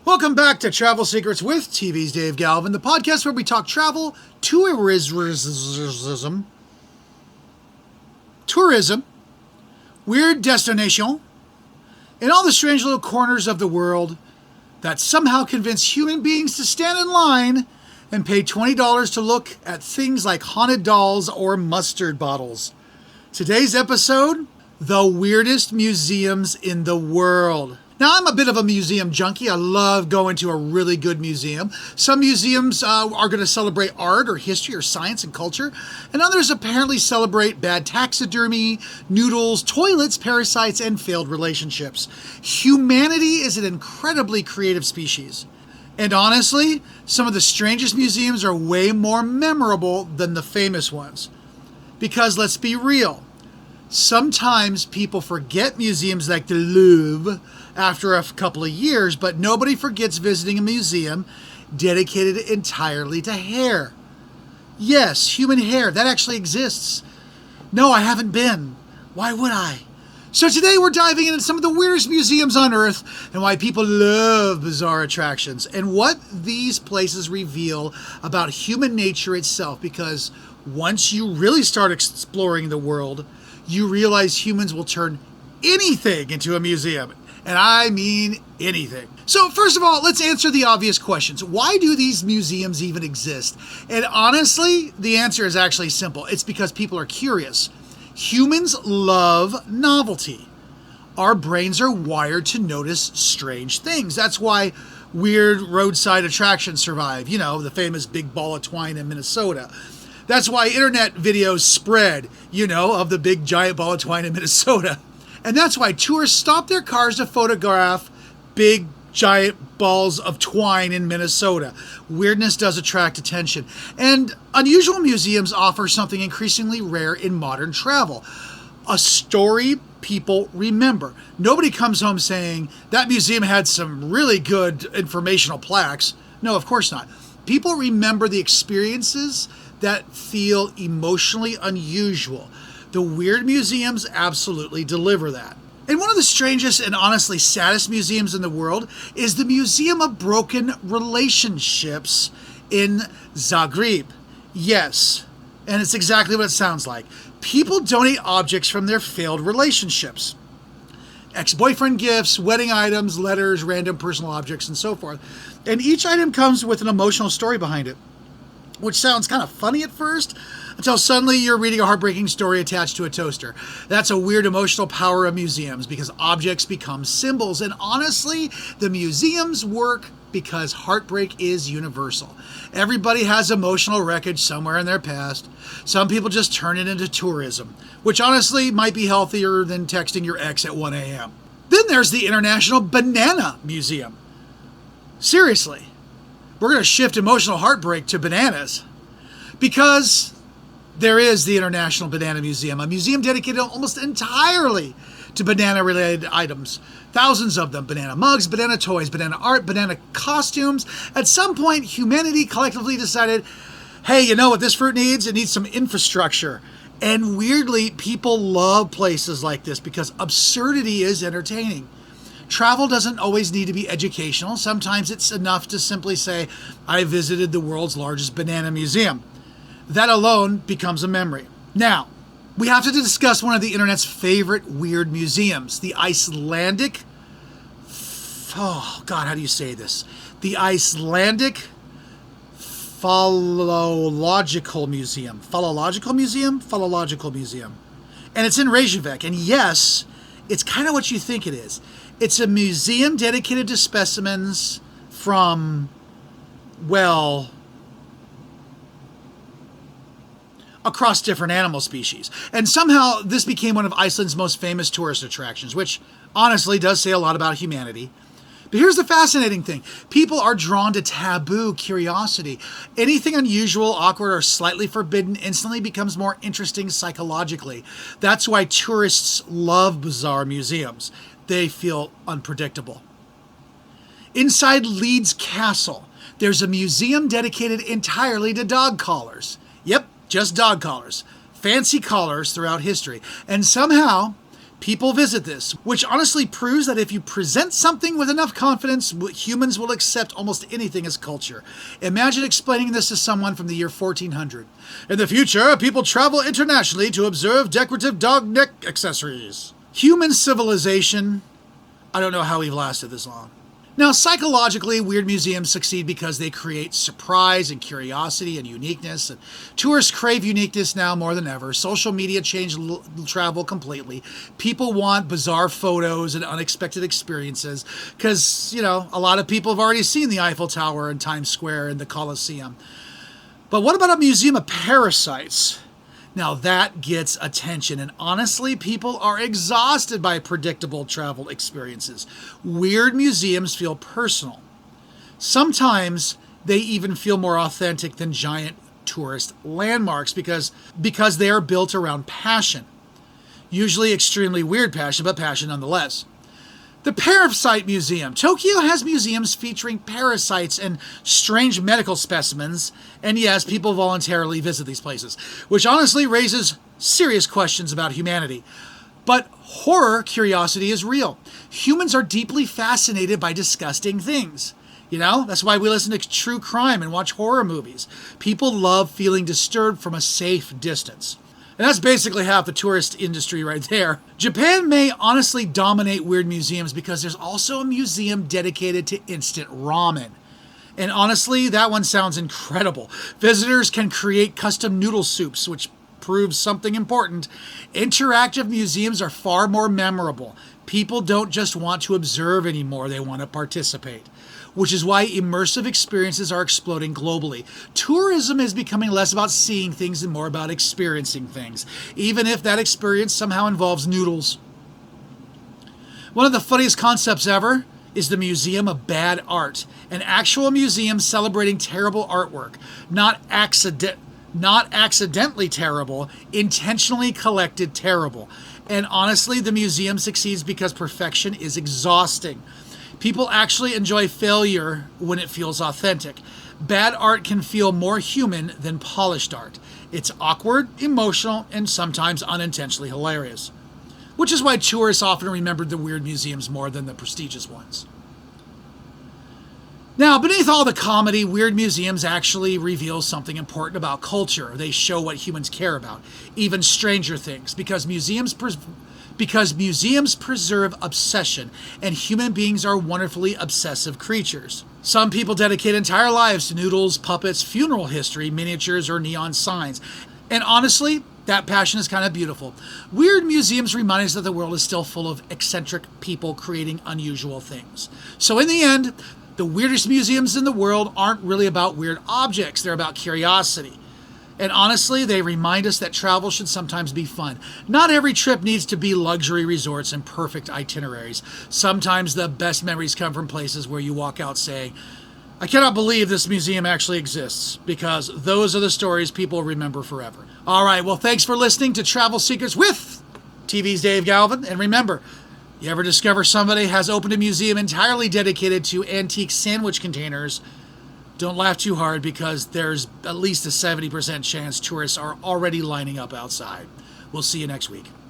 Welcome back to Travel Secrets with TV's Dave Galvin, the podcast where we talk travel, tourism, weird destination, and all the strange little corners of the world that somehow convince human beings to stand in line and pay $20 to look at things like haunted dolls or mustard bottles. Today's episode, the weirdest museums in the world. Now, I'm a bit of a museum junkie. I love going to a really good museum. Some museums are going to celebrate art or history or science and culture, and others apparently celebrate bad taxidermy, noodles, toilets, parasites, and failed relationships. Humanity is an incredibly creative species. And honestly, some of the strangest museums are way more memorable than the famous ones. Because let's be real, sometimes people forget museums like the Louvre after a couple of years, but nobody forgets visiting a museum dedicated entirely to hair. Yes, human hair, that actually exists. No, I haven't been. Why would I? So today we're diving into some of the weirdest museums on Earth and why people love bizarre attractions and what these places reveal about human nature itself, because once you really start exploring the world, you realize humans will turn anything into a museum. And I mean anything. So first of all, let's answer the obvious questions. Why do these museums even exist? And honestly, the answer is actually simple. It's because people are curious. Humans love novelty. Our brains are wired to notice strange things. That's why weird roadside attractions survive. You know, the famous big ball of twine in Minnesota. That's why internet videos spread, of the big giant ball of twine in Minnesota. And that's why tourists stop their cars to photograph big giant balls of twine in Minnesota. Weirdness does attract attention. And unusual museums offer something increasingly rare in modern travel: a story people remember. Nobody comes home saying, that museum had some really good informational plaques. No, of course not. People remember the experiences that feel emotionally unusual. The weird museums absolutely deliver that. And one of the strangest and honestly saddest museums in the world is the Museum of Broken Relationships in Zagreb. Yes, and it's exactly what it sounds like. People donate objects from their failed relationships. Ex-boyfriend gifts, wedding items, letters, random personal objects, and so forth. And each item comes with an emotional story behind it, which sounds kind of funny at first, until suddenly you're reading a heartbreaking story attached to a toaster. That's a weird emotional power of museums, because objects become symbols. And honestly, the museums work because heartbreak is universal. Everybody has emotional wreckage somewhere in their past. Some people just turn it into tourism, which honestly might be healthier than texting your ex at 1 a.m. Then there's the International Banana Museum. Seriously, we're going to shift emotional heartbreak to bananas, because there is the International Banana Museum, a museum dedicated almost entirely to banana-related items. Thousands of them: banana mugs, banana toys, banana art, banana costumes. At some point, humanity collectively decided, hey, you know what this fruit needs? It needs some infrastructure. And weirdly, people love places like this because absurdity is entertaining. Travel doesn't always need to be educational. Sometimes it's enough to simply say, I visited the world's largest banana museum. That alone becomes a memory. Now, we have to discuss one of the internet's favorite weird museums, the Icelandic, how do you say this? The Icelandic Phallological Museum. Phallological Museum. And it's in Reykjavik. And yes, it's kind of what you think it is. It's a museum dedicated to specimens from, across different animal species. And somehow this became one of Iceland's most famous tourist attractions, which honestly does say a lot about humanity. But here's the fascinating thing. People are drawn to taboo curiosity. Anything unusual, awkward, or slightly forbidden instantly becomes more interesting psychologically. That's why tourists love bizarre museums. They feel unpredictable. Inside Leeds Castle, there's a museum dedicated entirely to dog collars. Yep, just dog collars. Fancy collars throughout history. And somehow, People visit this, which honestly proves that if you present something with enough confidence, humans will accept almost anything as culture. Imagine explaining this to someone from the year 1400. In the future, people travel internationally to observe decorative dog neck accessories. Human civilization, I don't know how we've lasted this long. Now, psychologically, weird museums succeed because they create surprise and curiosity and uniqueness. And tourists crave uniqueness now more than ever. Social media changed travel completely. People want bizarre photos and unexpected experiences because, a lot of people have already seen the Eiffel Tower and Times Square and the Colosseum. But what about a museum of parasites? Now that gets attention, and honestly, people are exhausted by predictable travel experiences. Weird museums feel personal. Sometimes they even feel more authentic than giant tourist landmarks because they are built around passion. Usually extremely weird passion, but passion nonetheless. The Parasite Museum. Tokyo has museums featuring parasites and strange medical specimens, and yes, people voluntarily visit these places, which honestly raises serious questions about humanity. But horror curiosity is real. Humans are deeply fascinated by disgusting things. That's why we listen to true crime and watch horror movies. People love feeling disturbed from a safe distance. And that's basically half the tourist industry right there. Japan may honestly dominate weird museums because there's also a museum dedicated to instant ramen. And honestly, that one sounds incredible. Visitors can create custom noodle soups, which proves something important. Interactive museums are far more memorable. People don't just want to observe anymore, they want to participate. Which is why immersive experiences are exploding globally. Tourism is becoming less about seeing things and more about experiencing things, even if that experience somehow involves noodles. One of the funniest concepts ever is the Museum of Bad Art, an actual museum celebrating terrible artwork, not accidentally terrible, intentionally collected terrible. And honestly, the museum succeeds because perfection is exhausting. People actually enjoy failure when it feels authentic. Bad art can feel more human than polished art. It's awkward, emotional, and sometimes unintentionally hilarious. Which is why tourists often remember the weird museums more than the prestigious ones. Now, beneath all the comedy, weird museums actually reveal something important about culture. They show what humans care about, even stranger things, because museums preserve obsession, and human beings are wonderfully obsessive creatures. Some people dedicate entire lives to noodles, puppets, funeral history, miniatures, or neon signs. And honestly, that passion is kind of beautiful. Weird museums remind us that the world is still full of eccentric people creating unusual things. So in the end, the weirdest museums in the world aren't really about weird objects, they're about curiosity. And honestly, they remind us that travel should sometimes be fun. Not every trip needs to be luxury resorts and perfect itineraries. Sometimes the best memories come from places where you walk out saying, I cannot believe this museum actually exists, because those are the stories people remember forever. All right, well, thanks for listening to Travel Secrets with TV's Dave Galvin. And remember, you ever discover somebody has opened a museum entirely dedicated to antique sandwich containers, don't laugh too hard, because there's at least a 70% chance tourists are already lining up outside. We'll see you next week.